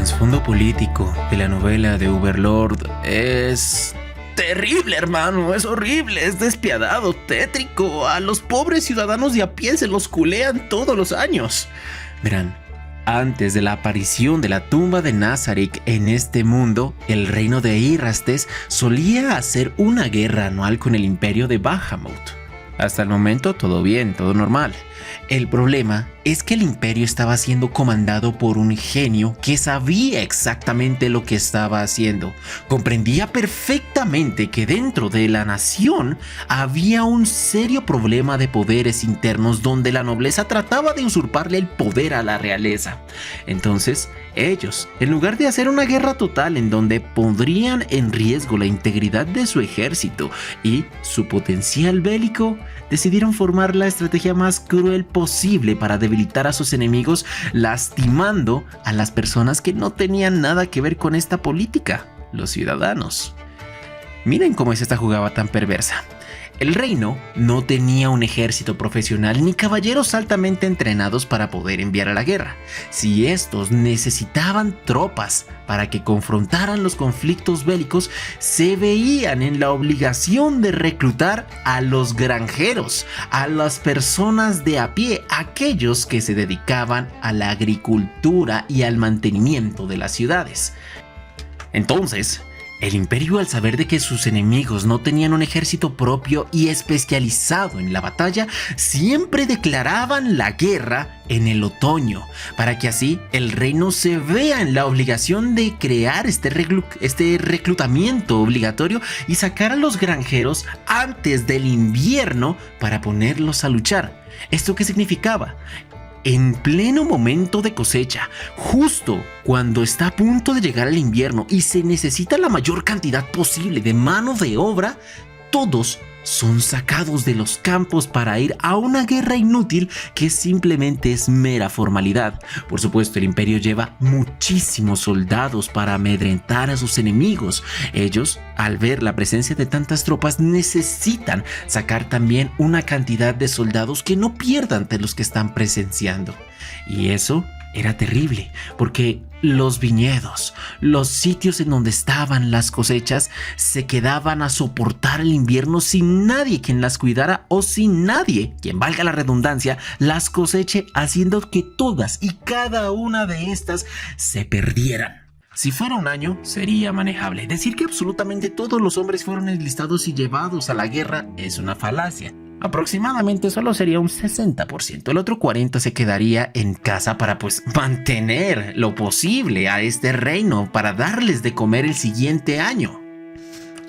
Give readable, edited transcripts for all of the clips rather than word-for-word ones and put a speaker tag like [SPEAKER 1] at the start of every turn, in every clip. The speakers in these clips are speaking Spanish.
[SPEAKER 1] trasfondo político de la novela de Overlord es terrible, hermano. Es horrible, es despiadado, tétrico. A los pobres ciudadanos de a pie se los culean todos los años. Verán, antes de la aparición de la tumba de Nazarick en este mundo, el reino de Irrastes solía hacer una guerra anual con el imperio de Bahamut. Hasta el momento todo bien, todo normal. El problema es que el imperio estaba siendo comandado por un genio que sabía exactamente lo que estaba haciendo. Comprendía perfectamente que dentro de la nación había un serio problema de poderes internos donde la nobleza trataba de usurparle el poder a la realeza. Entonces, ellos, en lugar de hacer una guerra total en donde pondrían en riesgo la integridad de su ejército y su potencial bélico, decidieron formar la estrategia más cruel posible para debilitar a sus enemigos, lastimando a las personas que no tenían nada que ver con esta política, los ciudadanos. Miren cómo es esta jugada tan perversa. El reino no tenía un ejército profesional ni caballeros altamente entrenados para poder enviar a la guerra. Si estos necesitaban tropas para que confrontaran los conflictos bélicos, se veían en la obligación de reclutar a los granjeros, a las personas de a pie, aquellos que se dedicaban a la agricultura y al mantenimiento de las ciudades. Entonces, el imperio, al saber de que sus enemigos no tenían un ejército propio y especializado en la batalla, siempre declaraban la guerra en el otoño, para que así el reino se vea en la obligación de crear este reclutamiento obligatorio y sacar a los granjeros antes del invierno para ponerlos a luchar. ¿Esto qué significaba? En pleno momento de cosecha, justo cuando está a punto de llegar el invierno y se necesita la mayor cantidad posible de mano de obra, todos son sacados de los campos para ir a una guerra inútil que simplemente es mera formalidad. Por supuesto, el imperio lleva muchísimos soldados para amedrentar a sus enemigos. Ellos, al ver la presencia de tantas tropas, necesitan sacar también una cantidad de soldados que no pierdan de los que están presenciando. Y eso era terrible, porque los viñedos, los sitios en donde estaban las cosechas, se quedaban a soportar el invierno sin nadie quien las cuidara o sin nadie, quien valga la redundancia, las coseche, haciendo que todas y cada una de estas se perdieran. Si fuera un año, sería manejable. Decir que absolutamente todos los hombres fueron enlistados y llevados a la guerra es una falacia. Aproximadamente solo sería un 60%, el otro 40% se quedaría en casa para mantener lo posible a este reino para darles de comer el siguiente año.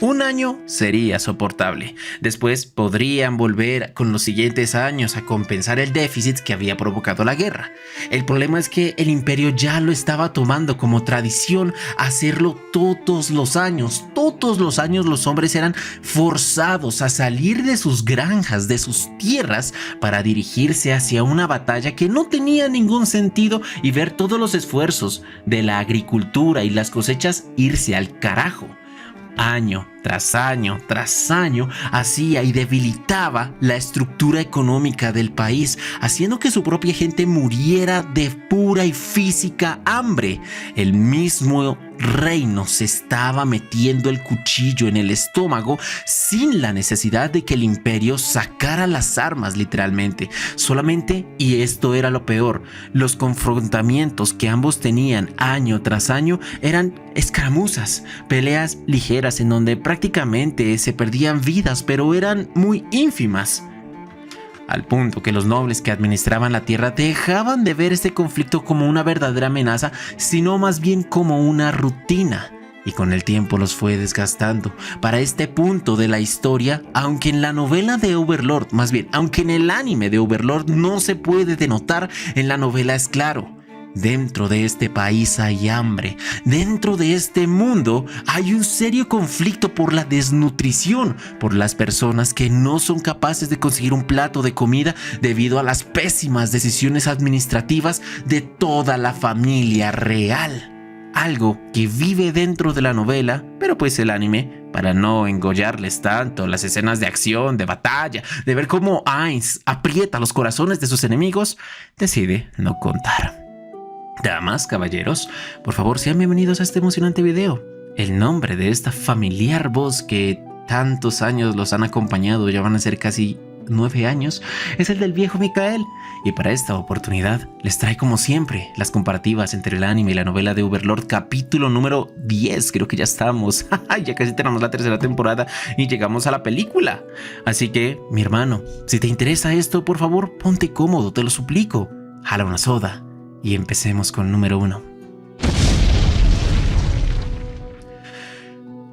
[SPEAKER 1] Un año sería soportable. Después podrían volver con los siguientes años a compensar el déficit que había provocado la guerra. El problema es que el imperio ya lo estaba tomando como tradición hacerlo todos los años. Todos los años los hombres eran forzados a salir de sus granjas, de sus tierras, para dirigirse hacia una batalla que no tenía ningún sentido y ver todos los esfuerzos de la agricultura y las cosechas irse al carajo. Año tras año tras año hacía y debilitaba la estructura económica del país, haciendo que su propia gente muriera de pura y física hambre. El mismo reino se estaba metiendo el cuchillo en el estómago sin la necesidad de que el imperio sacara las armas, literalmente. Solamente, y esto era lo peor, los confrontamientos que ambos tenían año tras año eran escaramuzas, peleas ligeras en donde prácticamente se perdían vidas, pero eran muy ínfimas. Al punto que los nobles que administraban la tierra dejaban de ver este conflicto como una verdadera amenaza, sino más bien como una rutina. Y con el tiempo los fue desgastando. Para este punto de la historia, aunque en la novela de Overlord, más bien, aunque en el anime de Overlord no se puede denotar, en la novela es claro. Dentro de este país hay hambre. Dentro de este mundo hay un serio conflicto por la desnutrición, por las personas que no son capaces de conseguir un plato de comida debido a las pésimas decisiones administrativas de toda la familia real. Algo que vive dentro de la novela, pero el anime, para no engollarles tanto las escenas de acción, de batalla, de ver cómo Ainz aprieta los corazones de sus enemigos, decide no contar. Damas, caballeros, por favor sean bienvenidos a este emocionante video. El nombre de esta familiar voz que tantos años los han acompañado, ya van a ser casi 9 años, es el del viejo Mikael. Y para esta oportunidad les trae como siempre las comparativas entre el anime y la novela de Overlord capítulo número 10. Creo que ya estamos, ya casi tenemos la tercera temporada y llegamos a la película. Así que, mi hermano, si te interesa esto, por favor ponte cómodo, te lo suplico. Jala una soda y empecemos con número 1.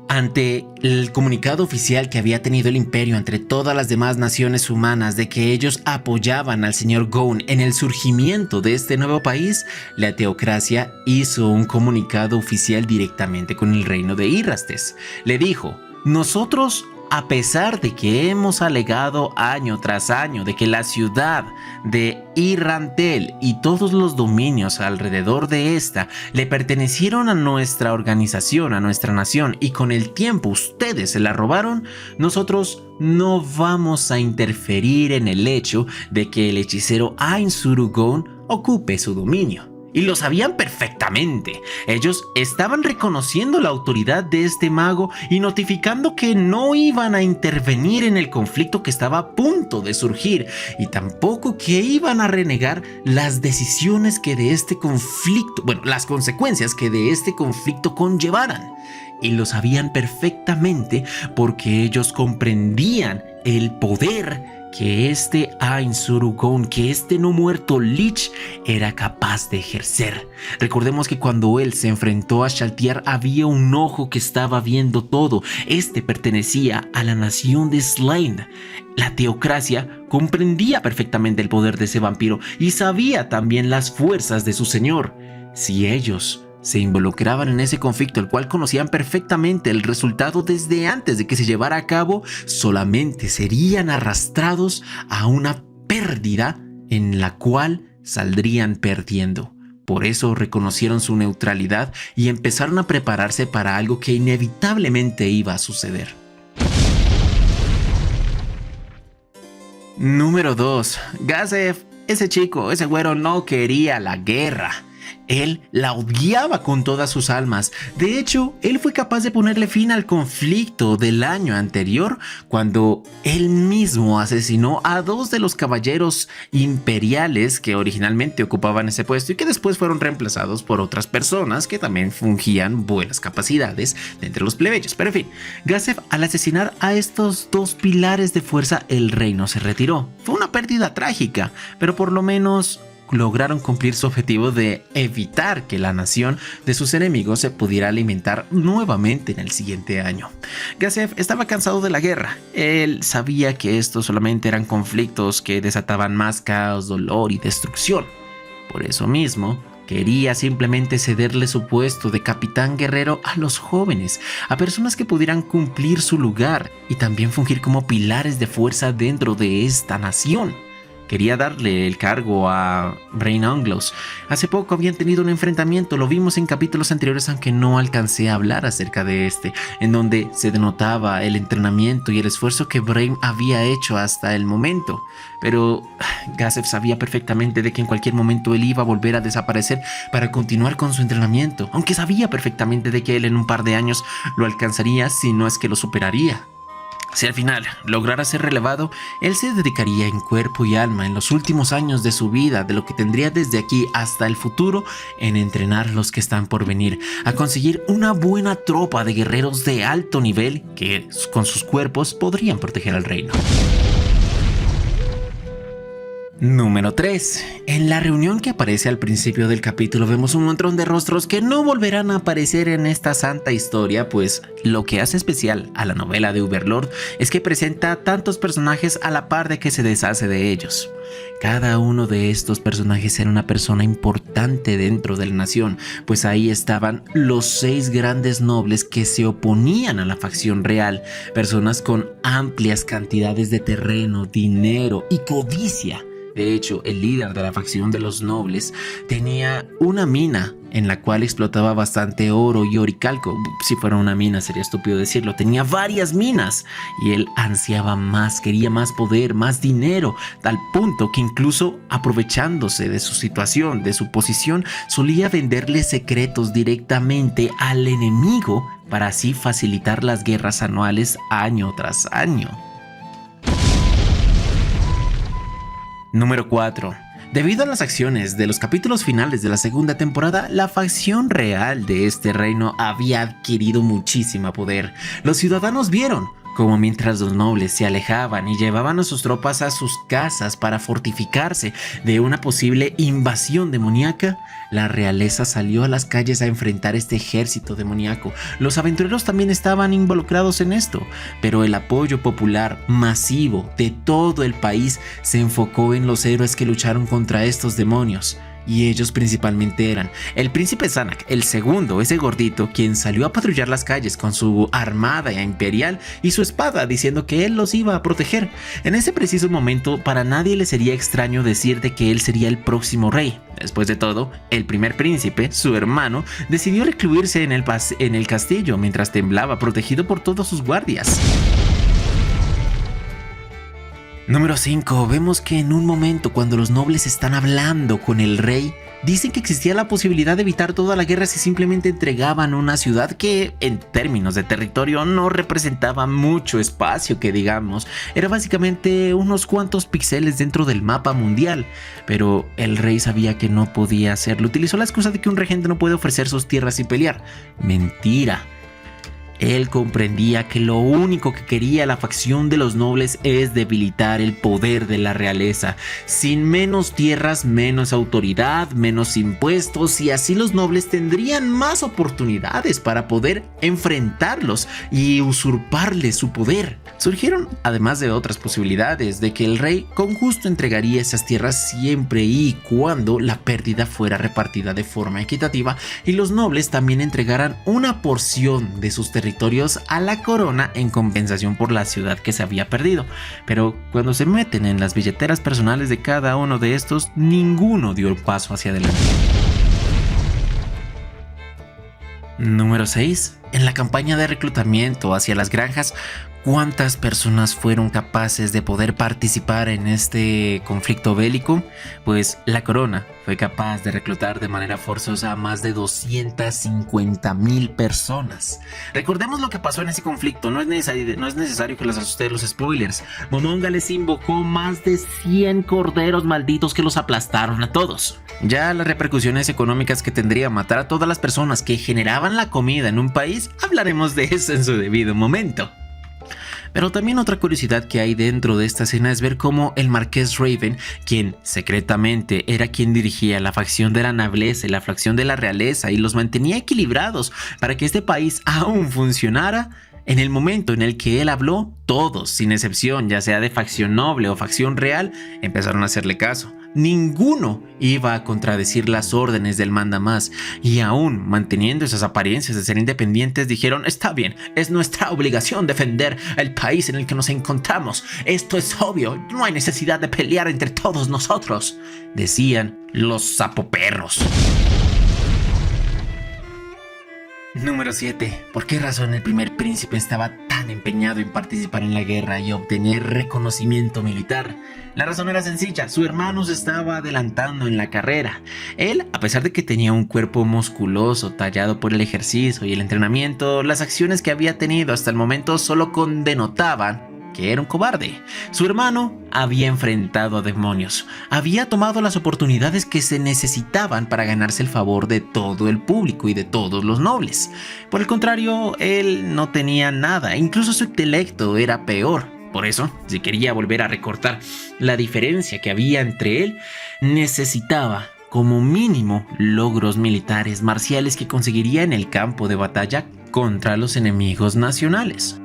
[SPEAKER 1] Ante el comunicado oficial que había tenido el imperio entre todas las demás naciones humanas de que ellos apoyaban al señor Gon en el surgimiento de este nuevo país, la teocracia hizo un comunicado oficial directamente con el reino de Irrastes. Le dijo: nosotros, a pesar de que hemos alegado año tras año de que la ciudad de Irrantel y todos los dominios alrededor de esta le pertenecieron a nuestra organización, a nuestra nación, y con el tiempo ustedes se la robaron, nosotros no vamos a interferir en el hecho de que el hechicero Ainzuru Gon ocupe su dominio. Y lo sabían perfectamente. Ellos estaban reconociendo la autoridad de este mago y notificando que no iban a intervenir en el conflicto que estaba a punto de surgir, y tampoco que iban a renegar las decisiones que de este conflicto, las consecuencias que de este conflicto conllevaran. Y lo sabían perfectamente porque ellos comprendían el poder que este Ainzuru Gon, que este no muerto Lich, era capaz de ejercer. Recordemos que cuando él se enfrentó a Shaltiar había un ojo que estaba viendo todo. Este pertenecía a la nación de Slayn. La teocracia comprendía perfectamente el poder de ese vampiro y sabía también las fuerzas de su señor. Si ellos se involucraban en ese conflicto, el cual conocían perfectamente el resultado desde antes de que se llevara a cabo, solamente serían arrastrados a una pérdida en la cual saldrían perdiendo. Por eso reconocieron su neutralidad y empezaron a prepararse para algo que inevitablemente iba a suceder. Número 2. Gazef, ese chico, ese güero no quería la guerra. Él la odiaba con todas sus almas. De hecho, él fue capaz de ponerle fin al conflicto del año anterior cuando él mismo asesinó a 2 de los caballeros imperiales que originalmente ocupaban ese puesto y que después fueron reemplazados por otras personas que también fungían buenas capacidades de entre los plebeyos. Pero en fin, Gazef, al asesinar a estos 2 pilares de fuerza, el reino se retiró. Fue una pérdida trágica, pero por lo menos lograron cumplir su objetivo de evitar que la nación de sus enemigos se pudiera alimentar nuevamente en el siguiente año. Gazef estaba cansado de la guerra. Él sabía que estos solamente eran conflictos que desataban más caos, dolor y destrucción. Por eso mismo, quería simplemente cederle su puesto de capitán guerrero a los jóvenes, a personas que pudieran cumplir su lugar y también fungir como pilares de fuerza dentro de esta nación. Quería darle el cargo a Brain Onglos. Hace poco habían tenido un enfrentamiento, lo vimos en capítulos anteriores, aunque no alcancé a hablar acerca de este, en donde se denotaba el entrenamiento y el esfuerzo que Brain había hecho hasta el momento. Pero Gazef sabía perfectamente de que en cualquier momento él iba a volver a desaparecer para continuar con su entrenamiento, aunque sabía perfectamente de que él en un par de años lo alcanzaría, si no es que lo superaría. Si al final lograra ser relevado, él se dedicaría en cuerpo y alma en los últimos años de su vida, de lo que tendría desde aquí hasta el futuro, en entrenar los que están por venir, a conseguir una buena tropa de guerreros de alto nivel que con sus cuerpos podrían proteger al reino. Número 3. En la reunión que aparece al principio del capítulo vemos un montón de rostros que no volverán a aparecer en esta santa historia, pues lo que hace especial a la novela de Overlord es que presenta tantos personajes a la par de que se deshace de ellos. Cada uno de estos personajes era una persona importante dentro de la nación, pues ahí estaban los 6 grandes nobles que se oponían a la facción real, personas con amplias cantidades de terreno, dinero y codicia, De hecho, el líder de la facción de los nobles tenía una mina en la cual explotaba bastante oro y oricalco. Si fuera una mina sería estúpido decirlo. Tenía varias minas y él ansiaba más, quería más poder, más dinero, tal punto que incluso aprovechándose de su situación, de su posición, solía venderle secretos directamente al enemigo para así facilitar las guerras anuales año tras año. Número 4. Debido a las acciones de los capítulos finales de la segunda temporada, la facción real de este reino había adquirido muchísimo poder. Los ciudadanos vieron como mientras los nobles se alejaban y llevaban a sus tropas a sus casas para fortificarse de una posible invasión demoníaca, la realeza salió a las calles a enfrentar este ejército demoníaco. Los aventureros también estaban involucrados en esto, pero el apoyo popular masivo de todo el país se enfocó en los héroes que lucharon contra estos demonios. Y ellos principalmente eran el príncipe Zanak, el segundo, ese gordito, quien salió a patrullar las calles con su armada imperial y su espada, diciendo que él los iba a proteger. En ese preciso momento, para nadie le sería extraño decir de que él sería el próximo rey. Después de todo, el primer príncipe, su hermano, decidió recluirse en el castillo mientras temblaba, protegido por todos sus guardias. Número 5. Vemos que en un momento cuando los nobles están hablando con el rey, dicen que existía la posibilidad de evitar toda la guerra si simplemente entregaban una ciudad que, en términos de territorio, no representaba mucho espacio, que digamos. Era básicamente unos cuantos píxeles dentro del mapa mundial. Pero el rey sabía que no podía hacerlo. Utilizó la excusa de que un regente no puede ofrecer sus tierras sin pelear. Mentira. Él comprendía que lo único que quería la facción de los nobles es debilitar el poder de la realeza. Sin menos tierras, menos autoridad, menos impuestos, y así los nobles tendrían más oportunidades para poder enfrentarlos y usurparles su poder. Surgieron además de otras posibilidades de que el rey con gusto entregaría esas tierras siempre y cuando la pérdida fuera repartida de forma equitativa y los nobles también entregaran una porción de sus territorios a la corona en compensación por la ciudad que se había perdido. Pero cuando se meten en las billeteras personales de cada uno de estos, ninguno dio el paso hacia adelante. Número 6. En la campaña de reclutamiento hacia las granjas, ¿cuántas personas fueron capaces de poder participar en este conflicto bélico? Pues la corona fue capaz de reclutar de manera forzosa a más de 250,000 personas. Recordemos lo que pasó en ese conflicto, no es necesario que los asuste los spoilers. Momonga les invocó más de 100 corderos malditos que los aplastaron a todos. Ya las repercusiones económicas que tendría matar a todas las personas que generaban la comida en un país, hablaremos de eso en su debido momento. Pero también otra curiosidad que hay dentro de esta escena es ver cómo el Marqués Raven, quien secretamente era quien dirigía la facción de la nobleza y la facción de la realeza y los mantenía equilibrados para que este país aún funcionara, en el momento en el que él habló, todos, sin excepción, ya sea de facción noble o facción real, empezaron a hacerle caso. Ninguno iba a contradecir las órdenes del mandamás y aún manteniendo esas apariencias de ser independientes dijeron: está bien, es nuestra obligación defender el país en el que nos encontramos. Esto es obvio, no hay necesidad de pelear entre todos nosotros, decían los sapoperros. Número 7. ¿Por qué razón el primer príncipe estaba tan empeñado en participar en la guerra y obtener reconocimiento militar? La razón era sencilla: su hermano se estaba adelantando en la carrera. Él, a pesar de que tenía un cuerpo musculoso tallado por el ejercicio y el entrenamiento, las acciones que había tenido hasta el momento solo denotaban que era un cobarde. Su hermano había enfrentado a demonios, había tomado las oportunidades que se necesitaban para ganarse el favor de todo el público y de todos los nobles. Por el contrario, él no tenía nada, incluso su intelecto era peor. Por eso, si quería volver a recortar la diferencia que había entre él, necesitaba como mínimo logros militares marciales que conseguiría en el campo de batalla contra los enemigos nacionales.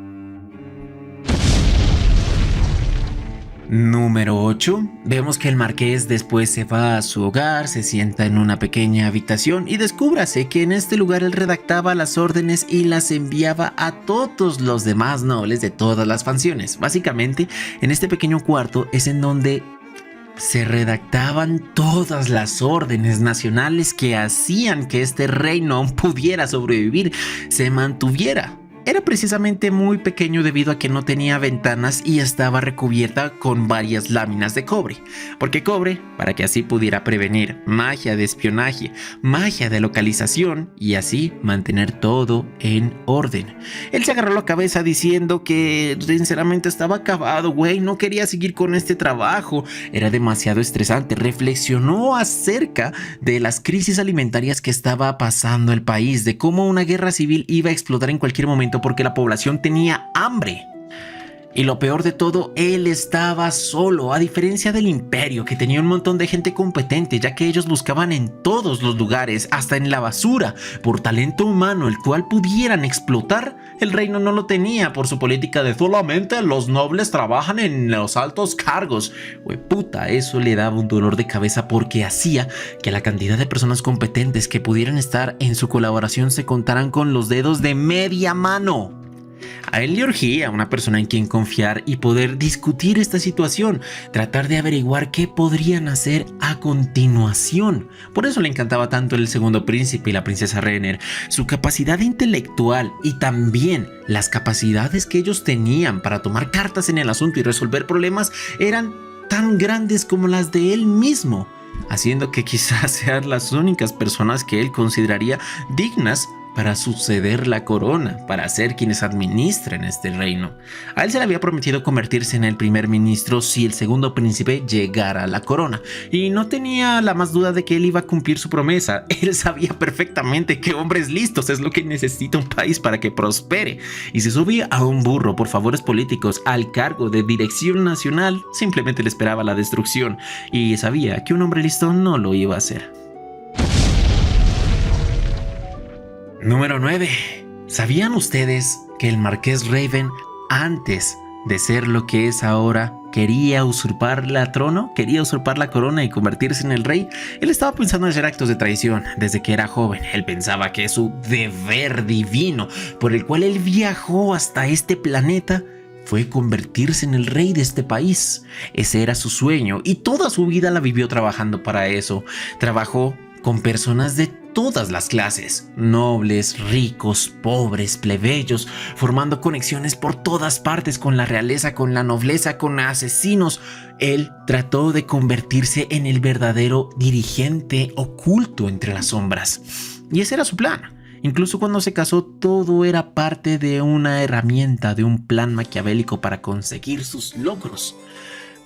[SPEAKER 1] Número 8. Vemos que el marqués después se va a su hogar, se sienta en una pequeña habitación y descúbrase que en este lugar él redactaba las órdenes y las enviaba a todos los demás nobles de todas las facciones. Básicamente, en este pequeño cuarto es en donde se redactaban todas las órdenes nacionales que hacían que este reino aún pudiera sobrevivir, se mantuviera. Era precisamente muy pequeño debido a que no tenía ventanas y estaba recubierta con varias láminas de cobre. ¿Por qué cobre? Para que así pudiera prevenir magia de espionaje, magia de localización y así mantener todo en orden. Él se agarró la cabeza diciendo que sinceramente estaba acabado, güey, no quería seguir con este trabajo. Era demasiado estresante. Reflexionó acerca de las crisis alimentarias que estaba pasando el país, de cómo una guerra civil iba a explotar en cualquier momento porque la población tenía hambre. Y lo peor de todo, él estaba solo, a diferencia del imperio, que tenía un montón de gente competente, ya que ellos buscaban en todos los lugares, hasta en la basura, por talento humano, el cual pudieran explotar. El reino no lo tenía por su política de solamente los nobles trabajan en los altos cargos. Puta, eso le daba un dolor de cabeza porque hacía que la cantidad de personas competentes que pudieran estar en su colaboración se contaran con los dedos de media mano. A él le urgía una persona en quien confiar y poder discutir esta situación, tratar de averiguar qué podrían hacer a continuación. Por eso le encantaba tanto el segundo príncipe y la princesa Renner, su capacidad intelectual y también las capacidades que ellos tenían para tomar cartas en el asunto y resolver problemas eran tan grandes como las de él mismo, haciendo que quizás sean las únicas personas que él consideraría dignas para suceder la corona, para ser quienes administren este reino. A él se le había prometido convertirse en el primer ministro si el segundo príncipe llegara a la corona, y no tenía la más duda de que él iba a cumplir su promesa. Él sabía perfectamente que hombres listos es lo que necesita un país para que prospere, y si subía a un burro por favores políticos al cargo de dirección nacional, simplemente le esperaba la destrucción, y sabía que un hombre listo no lo iba a hacer. Número 9. ¿Sabían ustedes que el Marqués Raven, antes de ser lo que es ahora, quería usurpar la trono? Quería usurpar la corona y convertirse en el rey. Él estaba pensando en hacer actos de traición desde que era joven. Él pensaba que su deber divino, por el cual él viajó hasta este planeta, fue convertirse en el rey de este país. Ese era su sueño y toda su vida la vivió trabajando para eso. Trabajó con personas de todas las clases, nobles, ricos, pobres, plebeyos, formando conexiones por todas partes con la realeza, con la nobleza, con asesinos. Él trató de convertirse en el verdadero dirigente oculto entre las sombras. Y ese era su plan. Incluso cuando se casó, todo era parte de una herramienta, de un plan maquiavélico para conseguir sus logros.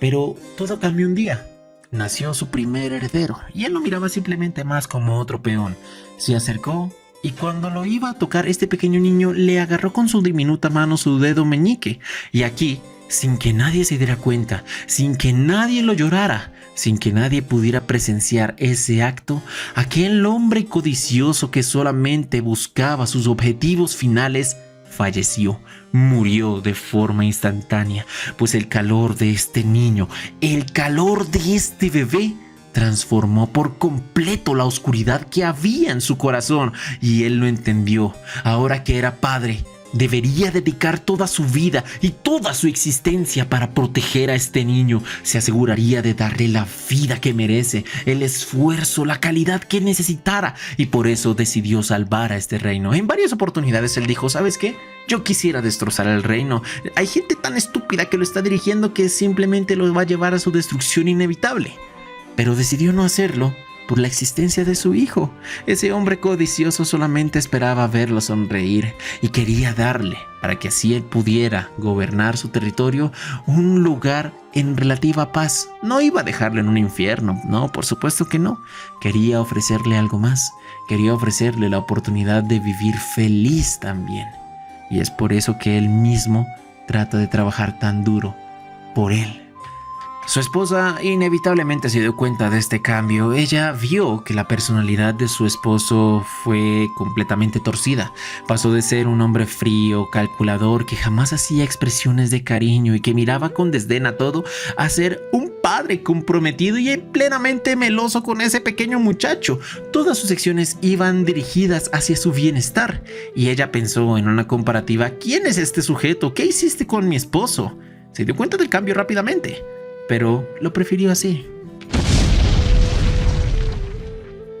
[SPEAKER 1] Pero todo cambió un día. Nació su primer heredero y él lo miraba simplemente más como otro peón. Se acercó y cuando lo iba a tocar, este pequeño niño le agarró con su diminuta mano su dedo meñique. Y aquí, sin que nadie se diera cuenta, sin que nadie lo llorara, sin que nadie pudiera presenciar ese acto, aquel hombre codicioso que solamente buscaba sus objetivos finales, falleció, murió de forma instantánea, pues el calor de este niño, el calor de este bebé, transformó por completo la oscuridad que había en su corazón, y él lo entendió. Ahora que era padre, debería dedicar toda su vida y toda su existencia para proteger a este niño. Se aseguraría de darle la vida que merece, el esfuerzo, la calidad que necesitara, y por eso decidió salvar a este reino. En varias oportunidades él dijo: ¿sabes qué? Yo quisiera destrozar el reino. Hay gente tan estúpida que lo está dirigiendo que simplemente lo va a llevar a su destrucción inevitable. Pero decidió no hacerlo por la existencia de su hijo. Ese hombre codicioso solamente esperaba verlo sonreír y quería darle, para que así él pudiera gobernar su territorio, un lugar en relativa paz. No iba a dejarlo en un infierno, no, por supuesto que no. Quería ofrecerle algo más. Quería ofrecerle la oportunidad de vivir feliz también. Y es por eso que él mismo trata de trabajar tan duro por él. Su esposa inevitablemente se dio cuenta de este cambio. Ella vio que la personalidad de su esposo fue completamente torcida. Pasó de ser un hombre frío, calculador, que jamás hacía expresiones de cariño y que miraba con desdén a todo, a ser un padre comprometido y plenamente meloso con ese pequeño muchacho. Todas sus acciones iban dirigidas hacia su bienestar. Y ella pensó en una comparativa: ¿quién es este sujeto? ¿Qué hiciste con mi esposo? Se dio cuenta del cambio rápidamente, pero lo prefirió así.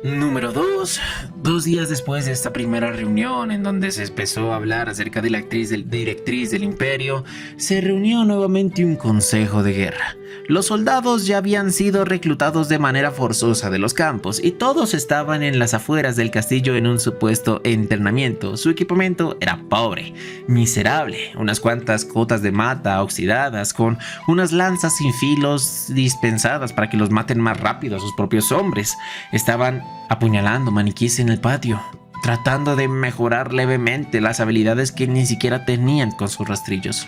[SPEAKER 1] Número 2. 2 días después de esta primera reunión en donde se empezó a hablar acerca de la directriz del imperio, se reunió nuevamente un consejo de guerra. Los soldados ya habían sido reclutados de manera forzosa de los campos y todos estaban en las afueras del castillo en un supuesto entrenamiento. Su equipamiento era pobre, miserable, unas cuantas cotas de mata oxidadas con unas lanzas sin filos dispensadas para que los maten más rápido a sus propios hombres. Estaban apuñalando maniquíes en el patio, tratando de mejorar levemente las habilidades que ni siquiera tenían con sus rastrillos.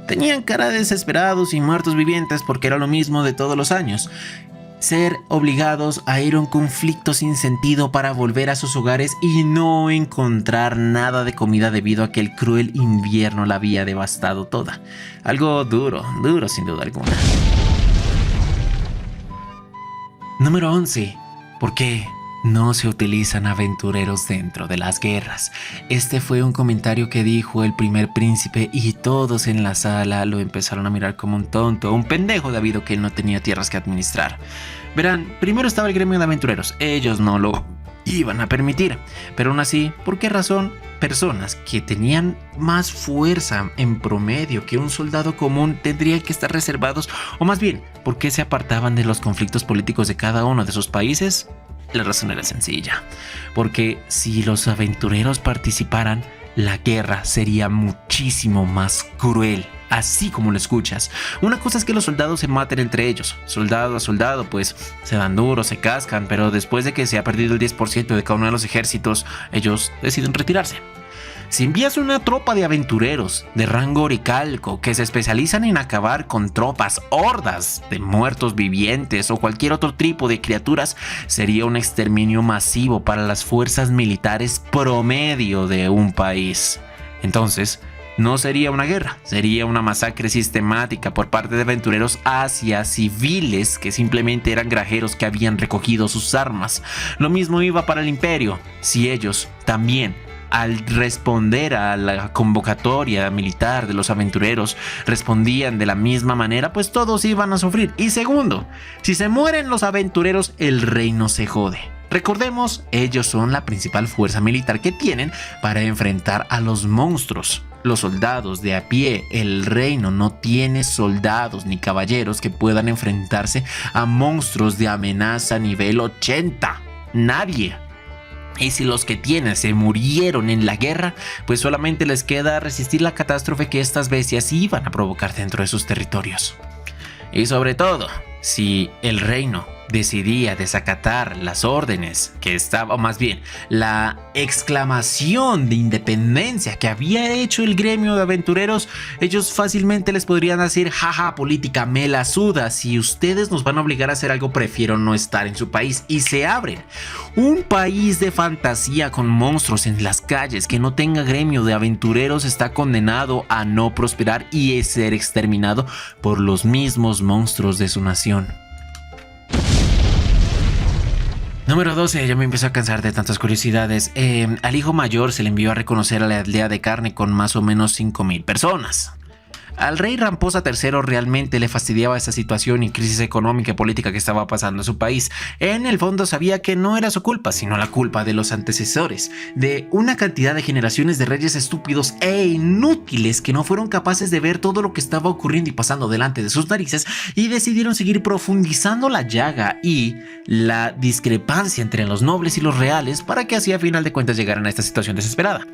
[SPEAKER 1] Tenían cara de desesperados y muertos vivientes porque era lo mismo de todos los años. Ser obligados a ir a un conflicto sin sentido para volver a sus hogares y no encontrar nada de comida debido a que el cruel invierno la había devastado toda. Algo duro sin duda alguna. Número 11. ¿Por qué no se utilizan aventureros dentro de las guerras? Este fue un comentario que dijo el primer príncipe y todos en la sala lo empezaron a mirar como un tonto, un pendejo debido a que no tenía tierras que administrar. Verán, primero estaba el gremio de aventureros, ellos no lo iban a permitir, pero aún así, ¿por qué razón? Personas que tenían más fuerza en promedio que un soldado común tendrían que estar reservados, o más bien, ¿por qué se apartaban de los conflictos políticos de cada uno de sus países? La razón era sencilla, porque si los aventureros participaran, la guerra sería muchísimo más cruel, así como lo escuchas. Una cosa es que los soldados se maten entre ellos, soldado a soldado, pues se dan duros, se cascan, pero después de que se ha perdido el 10% de cada uno de los ejércitos, ellos deciden retirarse. Si envías una tropa de aventureros de rango oricalco que se especializan en acabar con tropas, hordas de muertos vivientes o cualquier otro tipo de criaturas, sería un exterminio masivo para las fuerzas militares promedio de un país. Entonces, no sería una guerra, sería una masacre sistemática por parte de aventureros hacia civiles que simplemente eran granjeros que habían recogido sus armas. Lo mismo iba para el imperio, si ellos también, al responder a la convocatoria militar de los aventureros, respondían de la misma manera, pues todos iban a sufrir. Y segundo, si se mueren los aventureros, el reino se jode. Recordemos, ellos son la principal fuerza militar que tienen para enfrentar a los monstruos. Los soldados de a pie, el reino no tiene soldados ni caballeros que puedan enfrentarse a monstruos de amenaza nivel 80. Nadie. Y si los que tienen se murieron en la guerra, pues solamente les queda resistir la catástrofe que estas bestias iban a provocar dentro de sus territorios. Y sobre todo, si el reino decidía desacatar las órdenes que estaba, o más bien, la exclamación de independencia que había hecho el gremio de aventureros, ellos fácilmente les podrían decir: jaja, política, me la suda, si ustedes nos van a obligar a hacer algo, prefiero no estar en su país. Y se abren. Un país de fantasía con monstruos en las calles que no tenga gremio de aventureros está condenado a no prosperar y ser exterminado por los mismos monstruos de su nación. Número 12. Ya me empiezo a cansar de tantas curiosidades. Al hijo mayor se le envió a reconocer a la aldea de carne con más o menos 5,000 personas. Al rey Ramposa III realmente le fastidiaba esta situación y crisis económica y política que estaba pasando en su país. En el fondo sabía que no era su culpa, sino la culpa de los antecesores, de una cantidad de generaciones de reyes estúpidos e inútiles que no fueron capaces de ver todo lo que estaba ocurriendo y pasando delante de sus narices y decidieron seguir profundizando la llaga y la discrepancia entre los nobles y los reales para que así a final de cuentas llegaran a esta situación desesperada.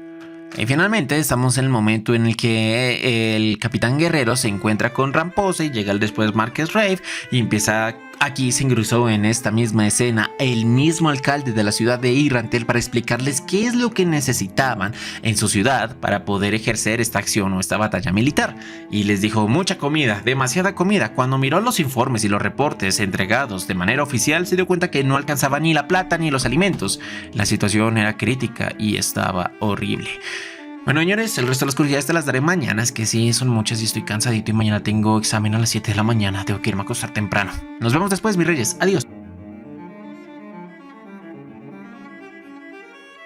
[SPEAKER 1] Y finalmente estamos en el momento en el que el capitán guerrero se encuentra con Ramposa y llega el después Marqués Rave y empieza. Aquí se ingresó en esta misma escena el mismo alcalde de la ciudad de Irrantel para explicarles qué es lo que necesitaban en su ciudad para poder ejercer esta acción o esta batalla militar. Y les dijo: mucha comida, demasiada comida. Cuando miró los informes y los reportes entregados de manera oficial, se dio cuenta que no alcanzaba ni la plata ni los alimentos. La situación era crítica y estaba horrible. Bueno, señores, el resto de las curiosidades te las daré mañana. Es que sí, son muchas y estoy cansadito y mañana tengo examen a las 7 de la mañana. Tengo que irme a acostar temprano. Nos vemos después, mis reyes. Adiós.